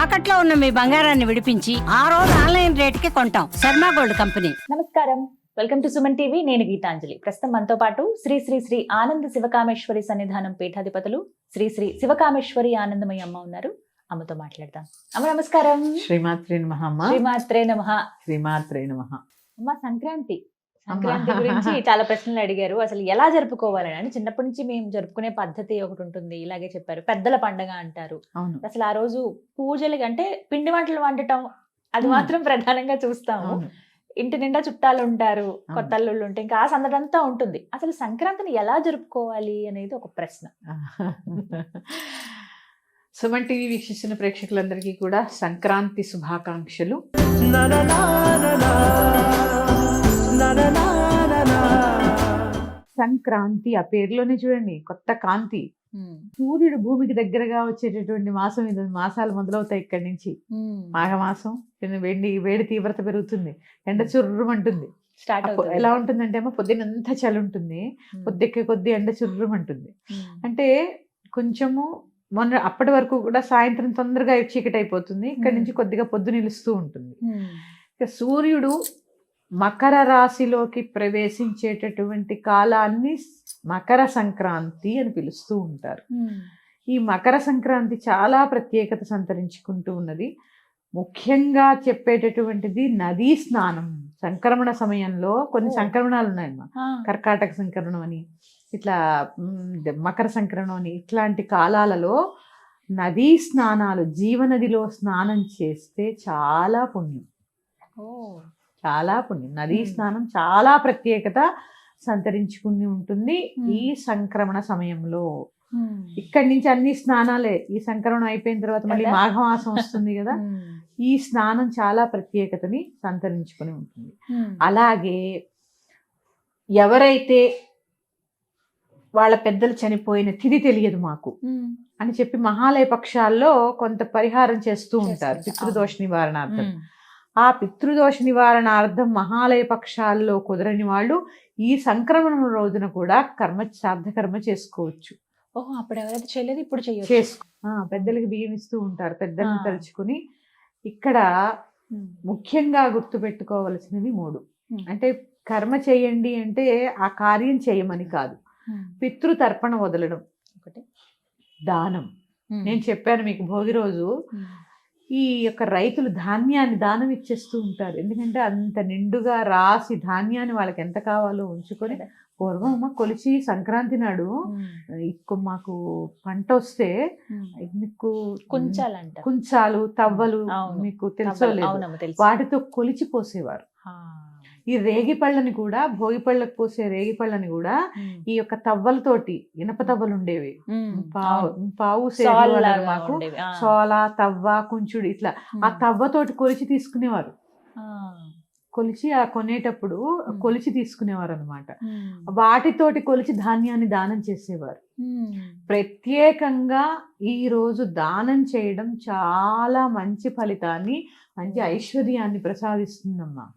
తాకట్లో ఉన్న మీ బంగారాన్ని విడిపించి ఆ రోజు ఆన్లైన్ రేటుకి కొంటాం. Sharma gold company. నమస్కారం, వెల్కమ్ టు సుమన్ టీవీ. నేను గీతాంజలి. ప్రస్తుతం మనతో పాటు శ్రీ శ్రీ శ్రీ ఆనంద శివకామేశ్వరి సన్నిధానం పీఠాధిపతులు శ్రీ శ్రీ శివకామేశ్వరి ఆనందమయ్య అమ్మ ఉన్నారు. అమ్మతో మాట్లాడదాం. అమ్మ నమస్కారం. శ్రీమాత్రే నమః. శ్రీమాత్రే నమః. శ్రీమాత్రే నమః. అమ్మ, సంక్రాంతి గురించి చాలా ప్రశ్నలు అడిగారు. అసలు ఎలా జరుపుకోవాలని అని చిన్నప్పటి నుంచి మేము జరుపుకునే పద్ధతి ఒకటి ఉంటుంది, ఇలాగే చెప్పారు. పెద్దల పండగ అంటారు. అవును. అసలు ఆ రోజు పూజలకి అంటే పిండి వంటలు వండటం అది మాత్రం ప్రధానంగా చూస్తాము. ఇంటి నిండా చుట్టాలు ఉంటారు, కొత్త అల్లుళ్ళు ఉంటే ఇంకా ఆ సందడంతా ఉంటుంది. అసలు సంక్రాంతిని ఎలా జరుపుకోవాలి అనేది ఒక ప్రశ్న. సుమన్ టీవీ వీక్షిస్తున్న ప్రేక్షకులందరికీ కూడా సంక్రాంతి శుభాకాంక్షలు. సంక్రాంతి ఆ పేరులోనే చూడండి, కొత్త కాంతి. సూర్యుడు భూమికి దగ్గరగా వచ్చేటటువంటి మాసం ఇది. మాసాలు మొదలవుతాయి ఇక్కడి నుంచి. మాఘమాసం వేడి తీవ్రత పెరుగుతుంది, ఎండ చుర్రుమంటుంది. ఎలా ఉంటుందంటే ఏమో పొద్దునంతా చలి ఉంటుంది, పొద్దెక్కే కొద్ది ఎండ చుర్రుమంటుంది. అంటే కొంచెము మొన్న అప్పటి వరకు కూడా సాయంత్రం తొందరగా చీకటి అయిపోతుంది, ఇక్కడి నుంచి కొద్దిగా పొద్దు నిలుస్తూ ఉంటుంది. ఇక సూర్యుడు మకర రాశిలోకి ప్రవేశించేటటువంటి కాలాన్ని మకర సంక్రాంతి అని పిలుస్తూ ఉంటారు. ఈ మకర సంక్రాంతి చాలా ప్రత్యేకత సంతరించుకుంటూ ఉన్నది. ముఖ్యంగా చెప్పేటటువంటిది నదీ స్నానం. సంక్రమణ సమయంలో కొన్ని సంక్రమణాలు ఉన్నాయన్నమా. కర్కాటక సంక్రమణం అని, ఇట్లా మకర సంక్రమణం అని, ఇట్లాంటి కాలాలలో నదీ స్నానాలు, జీవనదిలో స్నానం చేస్తే చాలా పుణ్యం. చాలా పుణ్యం. నదీ స్నానం చాలా ప్రత్యేకత సంతరించుకుని ఉంటుంది ఈ సంక్రమణ సమయంలో. ఇక్కడి నుంచి అన్ని స్నానాలే. ఈ సంక్రమణం అయిపోయిన తర్వాత మళ్ళీ మాఘమాసం వస్తుంది కదా, ఈ స్నానం చాలా ప్రత్యేకతని సంతరించుకుని ఉంటుంది. అలాగే ఎవరైతే వాళ్ళ పెద్దలు చనిపోయిన తిథి తెలియదు మాకు అని చెప్పి మహాలయ పక్షాల్లో కొంత పరిహారం చేస్తూ ఉంటారు, పితృదోష నివారణార్థం. ఆ పితృదోష నివారణార్థం మహాలయ పక్షాల్లో కుదరని వాళ్ళు ఈ సంక్రమణం రోజున కూడా శ్రాద్ధ కర్మ చేసుకోవచ్చు. ఓహో, అప్పుడు ఎవరైతే చేయలేదు ఇప్పుడు చేయొచ్చు. పెద్దలకి బియ్యం ఇస్తూ ఉంటారు, పెద్దల్ని తలుచుకుని. ఇక్కడ ముఖ్యంగా గుర్తు పెట్టుకోవలసినవి 3. అంటే కర్మ చేయండి అంటే ఆ కార్యం చేయమని కాదు. పితృతర్పణ వదలడం ఒకటి, దానం. నేను చెప్పాను మీకు భోగి రోజు ఈ యొక్క రైతులు ధాన్యాన్ని దానం ఇచ్చేస్తూ ఉంటారు. ఎందుకంటే అంత నిండుగా రాసి ధాన్యాన్ని వాళ్ళకి ఎంత కావాలో ఉంచుకొని, పూర్వం కొలిచి సంక్రాంతి నాడు మాకు పంట వస్తే మీకు కుంచాలు తవ్వలు మీకు తెలుసో లేదు, వాటితో కొలిచి పోసేవారు. ఈ రేగి పళ్ళని కూడా, భోగి పళ్ళకు పోసే రేగి పళ్ళని కూడా ఈ యొక్క తవ్వలతోటి, ఇనప తవ్వలు ఉండేవి, పావు మాకు సోల తవ్వ కుంచుడు ఇట్లా ఆ తవ్వతోటి కొలిచి తీసుకునేవారు. కొలిచి ఆ కొనేటప్పుడు కొలిచి తీసుకునేవారు అనమాట. వాటితోటి కొలిచి ధాన్యాన్ని దానం చేసేవారు. ప్రత్యేకంగా ఈ రోజు దానం చేయడం చాలా మంచి ఫలితాన్ని, మంచి ఐశ్వర్యాన్ని ప్రసాదిస్తుందమ్మా.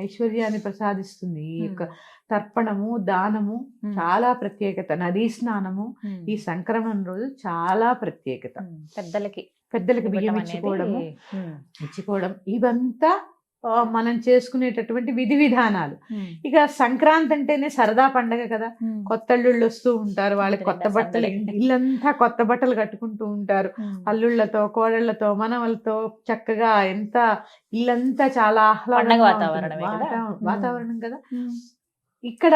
ఐశ్వర్యాన్ని ప్రసాదిస్తుంది. ఈ యొక్క తర్పణము, దానము చాలా ప్రత్యేకత. నదీ స్నానము ఈ సంక్రమణ రోజు చాలా ప్రత్యేకత. పెద్దలకి బియ్యం ఇచ్చుకోవడం ఇవంతా మనం చేసుకునేటటువంటి విధి విధానాలు. ఇక సంక్రాంతి అంటేనే సరదా పండగ కదా. కొత్త అల్లుళ్ళు వస్తూ ఉంటారు, వాళ్ళకి కొత్త బట్టలు, ఇల్లంతా కొత్త బట్టలు కట్టుకుంటూ ఉంటారు. అల్లుళ్ళతో, కోడళ్లతో, మనవలతో చక్కగా ఎంత ఇల్లంతా చాలా ఆహ్లాదంగా వాతావరణం కదా. ఇక్కడ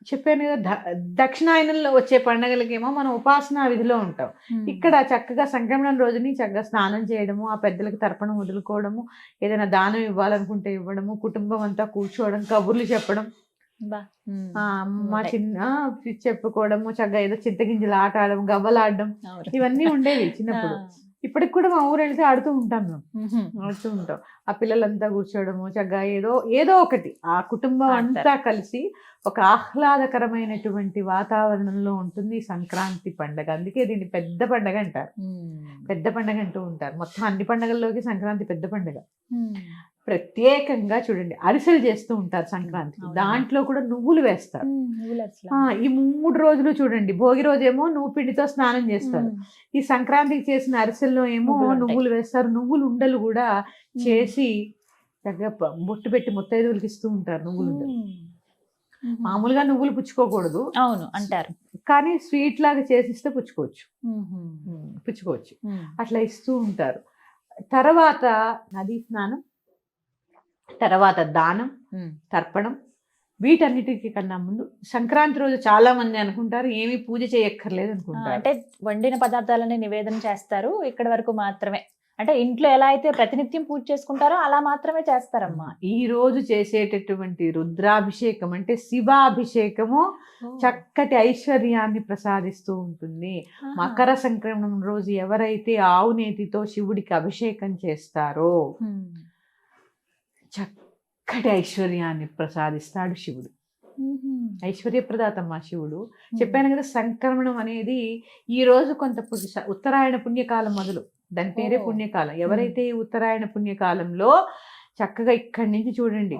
చెప్పాను కదా, దక్షిణాయనంలో వచ్చే పండగలకేమో మనం ఉపాసనా విధిలో ఉంటాం. ఇక్కడ చక్కగా సంక్రమణం రోజుని చక్కగా స్నానం చేయడము, ఆ పెద్దలకు తర్పణం వదులుకోవడము, ఏదైనా దానం ఇవ్వాలనుకుంటే ఇవ్వడము, కుటుంబం అంతా కూర్చోవడం, కబుర్లు చెప్పడం, మా చెప్పుకోవడము, చక్కగా ఏదో చింతగింజలు ఆట ఆడడం, గవ్వలాడడం, ఇవన్నీ ఉండేవి చిన్నప్పుడు. ఇప్పటికి కూడా మా ఊరు వెళ్తే ఆడుతూ ఉంటాం, ఆడుతూ ఉంటాం. ఆ పిల్లలంతా కూర్చోవడము, చక్కగా ఏదో ఒకటి ఆ కుటుంబం అంతా కలిసి ఒక ఆహ్లాదకరమైనటువంటి వాతావరణంలో ఉంటుంది సంక్రాంతి పండగ. అందుకే దీన్ని పెద్ద పండగ అంటారు, పెద్ద పండగ అంటూ ఉంటారు. మొత్తం అన్ని పండగల్లోకి సంక్రాంతి పెద్ద పండగ. ప్రత్యేకంగా చూడండి అరిసెలు చేస్తూ ఉంటారు సంక్రాంతికి. అవును. దాంట్లో కూడా నువ్వులు వేస్తారు. నువ్వులు అసలు. ఈ 3 రోజులు చూడండి, భోగి రోజేమో నువ్వు పిండితో స్నానం చేస్తారు. ఈ సంక్రాంతికి చేసిన అరిసెల్లో ఏమో నువ్వులు ఉంటాయి. నువ్వులు వేస్తారు. నువ్వులు ఉండలు కూడా చేసి చక్కగా బొట్టు పెట్టి ముత్తైదువులకి ఇస్తూ ఉంటారు. నువ్వులు ఉండలు మామూలుగా నువ్వులు పుచ్చుకోకూడదు, అవును అంటారు. కానీ స్వీట్ లాగా చేసిస్తే పుచ్చుకోవచ్చు. పుచ్చుకోవచ్చు, అట్లా ఇస్తూ ఉంటారు. తర్వాత నదీ స్నానం, తర్వాత దానం, తర్పణం, వీటన్నిటికి కన్నా ముందు సంక్రాంతి రోజు చాలా మంది అనుకుంటారు ఏమీ పూజ చేయక్కర్లేదు అనుకుంటారు. అంటే వండిన పదార్థాలని నివేదన చేస్తారు ఇక్కడ వరకు మాత్రమే. అంటే ఇంట్లో ఎలా అయితే ప్రతినిత్యం పూజ చేసుకుంటారో అలా మాత్రమే చేస్తారమ్మా. ఈ రోజు చేసేటటువంటి రుద్రాభిషేకం అంటే శివాభిషేకము చక్కటి ఐశ్వర్యాన్ని ప్రసాదిస్తూ ఉంటుంది. మకర సంక్రమణం రోజు ఎవరైతే ఆవు నేతితో శివుడికి అభిషేకం చేస్తారో చక్కటి ఐశ్వర్యాన్ని ప్రసాదిస్తాడు శివుడు. ఐశ్వర్యప్రదాతమ్మ శివుడు. చెప్పాను కదా, సంక్రమణం అనేది ఈ రోజు కొంత ఉత్తరాయణ పుణ్యకాలం మొదలు, దాని పేరే పుణ్యకాలం. ఎవరైతే ఈ ఉత్తరాయణ పుణ్యకాలంలో చక్కగా ఇక్కడి నుంచి చూడండి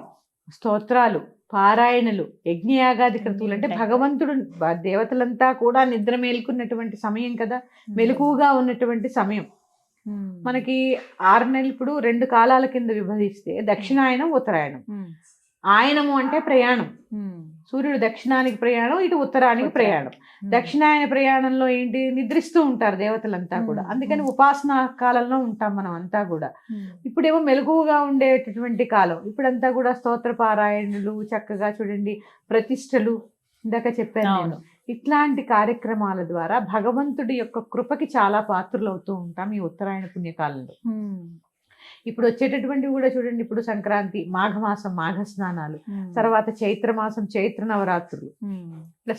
స్తోత్రాలు, పారాయణలు, యజ్ఞయాగాది క్రతువులు, అంటే భగవంతుడు దేవతలంతా కూడా నిద్ర మేలుకున్నటువంటి సమయం కదా, మెలకువగా ఉన్నటువంటి సమయం. మనకి 6 నెలలు ఇప్పుడు 2 కాలాల కింద విభజిస్తే దక్షిణాయనం, ఉత్తరాయణం. ఆయనము అంటే ప్రయాణం, సూర్యుడు దక్షిణానికి ప్రయాణం, ఇటు ఉత్తరానికి ప్రయాణం. దక్షిణాయన ప్రయాణంలో ఏంటి, నిద్రిస్తూ ఉంటారు దేవతలంతా కూడా, అందుకని ఉపాసనా కాలంలో ఉంటాం మనం అంతా కూడా. ఇప్పుడేమో మెలకువగా ఉండేటటువంటి కాలం, ఇప్పుడంతా కూడా స్తోత్ర పారాయణలు, చక్కగా చూడండి ప్రతిష్టలు, ఇందాక చెప్పాను నేను. ఇట్లాంటి కార్యక్రమాల ద్వారా భగవంతుడి యొక్క కృపకి చాలా పాత్రలు అవుతూ ఉంటాం ఈ ఉత్తరాయణ పుణ్యకాలంలో. ఇప్పుడు వచ్చేటటువంటివి కూడా చూడండి, ఇప్పుడు సంక్రాంతి, మాఘమాసం మాఘ స్నానాలు, తర్వాత చైత్రమాసం చైత్ర నవరాత్రులు, ఇట్లా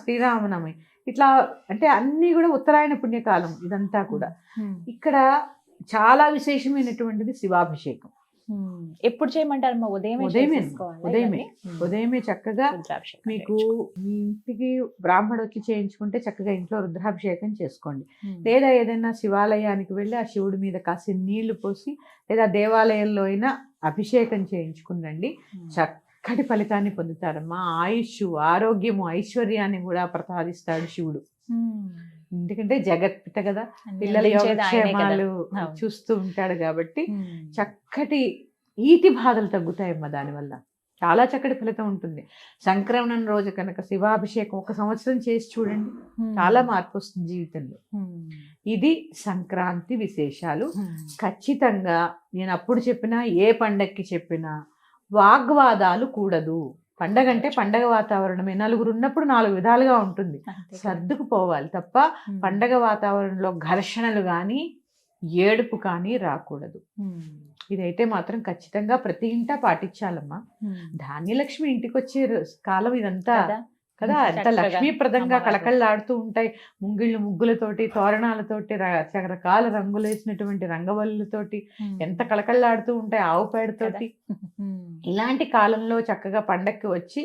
శ్రీరామనవమి, ఇట్లా అంటే అన్ని కూడా ఉత్తరాయణ పుణ్యకాలం ఇదంతా కూడా. ఇక్కడ చాలా విశేషమైనటువంటిది శివాభిషేకం. ఎప్పుడు చేయమంటారు? ఉదయమే చక్కగా మీకు మీ ఇంటికి బ్రాహ్మడు వచ్చి చేయించుకుంటే చక్కగా ఇంట్లో రుద్రాభిషేకం చేసుకోండి. లేదా ఏదైనా శివాలయానికి వెళ్ళి ఆ శివుడి మీద కాసి నీళ్లు పోసి, లేదా దేవాలయంలో అయినా అభిషేకం చేయించుకునండి. చక్కటి ఫలితాన్ని పొందుతారమ్మా. ఆయుష్, ఆరోగ్యము, ఐశ్వర్యాన్ని కూడా ప్రసాదిస్తాడు శివుడు. ఎందుకంటే జగత్పిత కదా, పిల్లల యోగక్షేమాలు చూస్తూ ఉంటాడు కాబట్టి చక్కటి ఈతి బాధలు తగ్గుతాయమ్మా. దానివల్ల చాలా చక్కటి ఫలితం ఉంటుంది. సంక్రమణం రోజు కనుక శివాభిషేకం 1 సంవత్సరం చేసి చూడండి, చాలా మార్పు వస్తుంది జీవితంలో. ఇది సంక్రాంతి విశేషాలు. ఖచ్చితంగా నేను అప్పుడు చెప్పినా, ఏ పండక్కి చెప్పినా వాగ్వాదాలు కూడదు. పండగ అంటే పండగ వాతావరణమే. 4 ఉన్నప్పుడు 4 విధాలుగా ఉంటుంది, సర్దుకుపోవాలి తప్ప పండగ వాతావరణంలో ఘర్షణలు కానీ ఏడుపు కానీ రాకూడదు. ఇదైతే మాత్రం ఖచ్చితంగా ప్రతి ఇంటా పాటించాలమ్మా. ధాన్యలక్ష్మి ఇంటికి వచ్చే కాలం ఇదంతా కదా, ఎంత లక్ష్మీప్రదంగా కళకళలాడుతూ ఉంటాయి. ముంగిళ్ళు ముగ్గులతోటి, తోరణాలతోటి, రకరకాల రంగులు వేసినటువంటి రంగవల్లుతోటి ఎంత కళకళలాడుతూ ఉంటాయి, ఆవు పేడతోటి. ఇలాంటి కాలంలో చక్కగా పండక్కి వచ్చి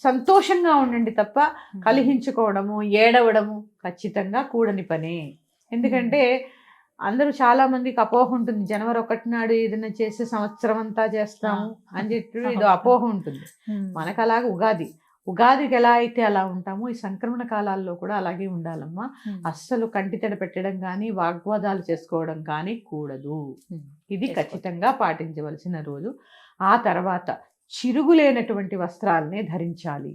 సంతోషంగా ఉండండి తప్ప కలహించుకోవడము, ఏడవడము ఖచ్చితంగా కూడని పనే. ఎందుకంటే అందరూ చాలా మందికి అపోహ ఉంటుంది, జనవరి 1 నాడు ఏదైనా చేస్తే సంవత్సరం అంతా చేస్తాము అని చెప్పి ఇదో అపోహ ఉంటుంది. మనకు అలాగే ఉగాదికి ఎలా అయితే అలా ఉంటామో ఈ సంక్రమణ కాలాల్లో కూడా అలాగే ఉండాలమ్మా. అస్సలు కంటితెడ పెట్టడం కానీ, వాగ్వాదాలు చేసుకోవడం కానీ కూడదు. ఇది ఖచ్చితంగా పాటించవలసిన రోజు. ఆ తర్వాత చిరుగులేనటువంటి వస్త్రాలనే ధరించాలి.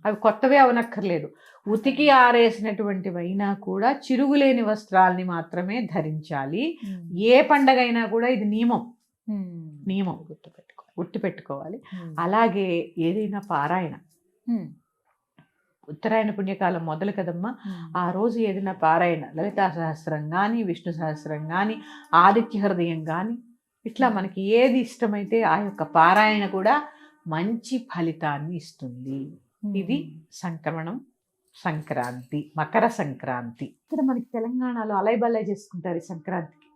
అవి కొత్తవే అవనక్కర్లేదు, ఉతికి ఆరేసినటువంటివైనా కూడా చిరుగులేని వస్త్రాలని మాత్రమే ధరించాలి. ఏ పండగ అయినా కూడా ఇది నియమం గుర్తుపెట్టుకోవాలి. అలాగే ఏదైనా పారాయణ, ఉత్తరాయణ పుణ్యకాలం మొదలు కదమ్మా, ఆ రోజు ఏదైనా పారాయణ, లలితా సహస్రం కానీ, విష్ణు సహస్రం కానీ, ఆదిత్య హృదయం కానీ, ఇట్లా మనకి ఏది ఇష్టమైతే ఆ యొక్క పారాయణ కూడా మంచి ఫలితాన్ని ఇస్తుంది. ఇది సంక్రమణం, సంక్రాంతి, మకర సంక్రాంతి. ఇక్కడ మనకి తెలంగాణలో అలైబల్లై చేసుకుంటారు ఈ సంక్రాంతికి.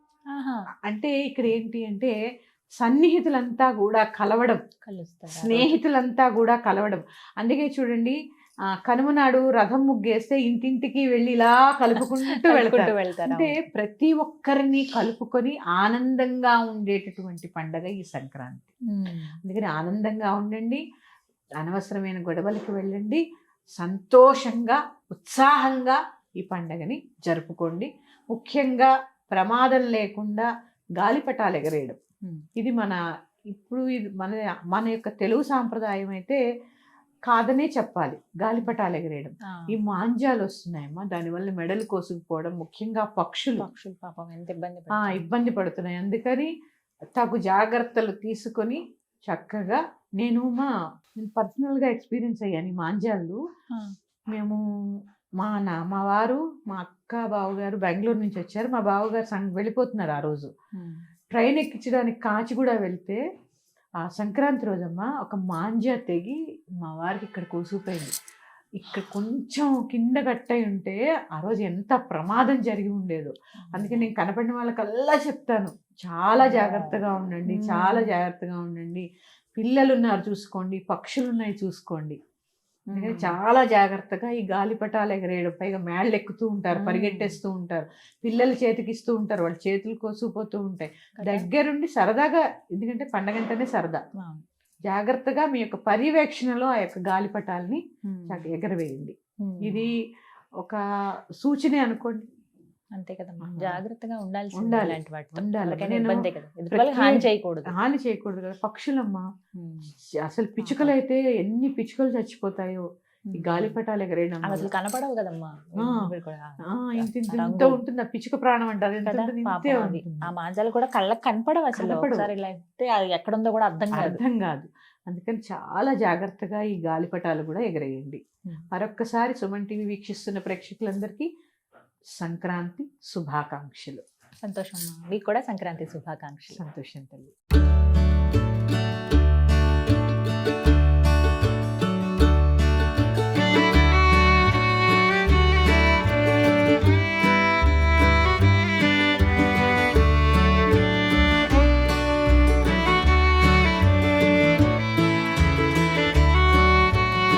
అంటే ఇక్కడ ఏంటి అంటే సన్నిహితులంతా కూడా కలవడం, స్నేహితులంతా కూడా కలవడం. అందుకే చూడండి కనుమ నాడు రథం ముగ్గేస్తే ఇంటింటికి వెళ్ళి ఇలా కలుపుకుంటూ కలుపుకుంటూ వెళ్తారు. వెళ్తారు. అంటే ప్రతి ఒక్కరిని కలుపుకొని ఆనందంగా ఉండేటటువంటి పండగ ఈ సంక్రాంతి. అందుకని ఆనందంగా ఉండండి, అనవసరమైన గొడవలకి వెళ్ళండి, సంతోషంగా ఉత్సాహంగా ఈ పండగని జరుపుకోండి. ముఖ్యంగా ప్రమాదం లేకుండా గాలిపటాలు ఎగరేయడం, ఇది ఇది మన యొక్క తెలుగు సాంప్రదాయం అయితే కాదనే చెప్పాలి. గాలిపటాలు ఎగరేయడం, ఈ మాంజాలు వస్తున్నాయమ్మా, దానివల్ల మెడలు కోసుకుపోవడం, ముఖ్యంగా పక్షులు పాపం ఎంత ఇబ్బంది పడుతున్నాయి. అందుకని తగు జాగ్రత్తలు తీసుకొని చక్కగా నేను పర్సనల్గా ఎక్స్పీరియన్స్ అయ్యాను ఈ మాంజాలు. మేము మా వారు, మా అక్క బావగారు బెంగళూరు నుంచి వచ్చారు. మా బావగారు వెళ్ళిపోతున్నారు ఆ రోజు. ట్రైన్ ఎక్కించడానికి కాచిగూడ వెళ్తే ఆ సంక్రాంతి రోజమ్మా ఒక మాంజా తెగి మా వారికి ఇక్కడ కూసిపోయింది. ఇక్కడ కొంచెం కింద కట్టయి ఉంటే ఆ రోజు ఎంత ప్రమాదం జరిగి ఉండేదో. అందుకే నేను కనపడిన వాళ్ళకల్లా చెప్తాను, చాలా జాగ్రత్తగా ఉండండి, చాలా జాగ్రత్తగా ఉండండి. పిల్లలు ఉన్నారు చూసుకోండి, పక్షులు ఉన్నాయి చూసుకోండి. అందుకని చాలా జాగ్రత్తగా ఈ గాలిపటాలు ఎగరేయడం, పైగా మేళ్ళు ఎక్కుతూ ఉంటారు, పరిగెట్టేస్తూ ఉంటారు, పిల్లలు చేతికిస్తూ ఉంటారు, వాళ్ళ చేతులు కోసుకుపోతూ ఉంటాయి. దగ్గరుండి సరదాగా, ఎందుకంటే పండగంటేనే సరదా, జాగ్రత్తగా మీ యొక్క పర్యవేక్షణలో ఆ యొక్క గాలిపటాలని ఎగరవేయండి. ఇది ఒక సూచనే అనుకోండి. అంతే కదా, జాగ్రత్తగా ఉండాలి. హాని చేయకూడదు కదా. పక్షులమ్మా, అసలు పిచ్చుకలు అయితే ఎన్ని పిచ్చుకలు చచ్చిపోతాయో ఈ గాలిపటాలు ఎగరేయడం. అసలు కనపడవు కదమ్మా, ఇంత ఉంటుంది ఆ పిచ్చుక ప్రాణం అంటారు. ఆ మాంజాలు కూడా కళ్ళకి కనపడవు అసలు. ఇలా అయితే అది ఎక్కడుందో కూడా అర్థం కాదు. అందుకని చాలా జాగ్రత్తగా ఈ గాలిపటాలు కూడా ఎగరేయండి. మరొక్కసారి సుమన్ టీవీ వీక్షిస్తున్న ప్రేక్షకులందరికీ సంక్రాంతి శుభాకాంక్షలు. సంతోషం, మీకు కూడా సంక్రాంతి శుభాకాంక్షలు. సంతోషం తల్లి.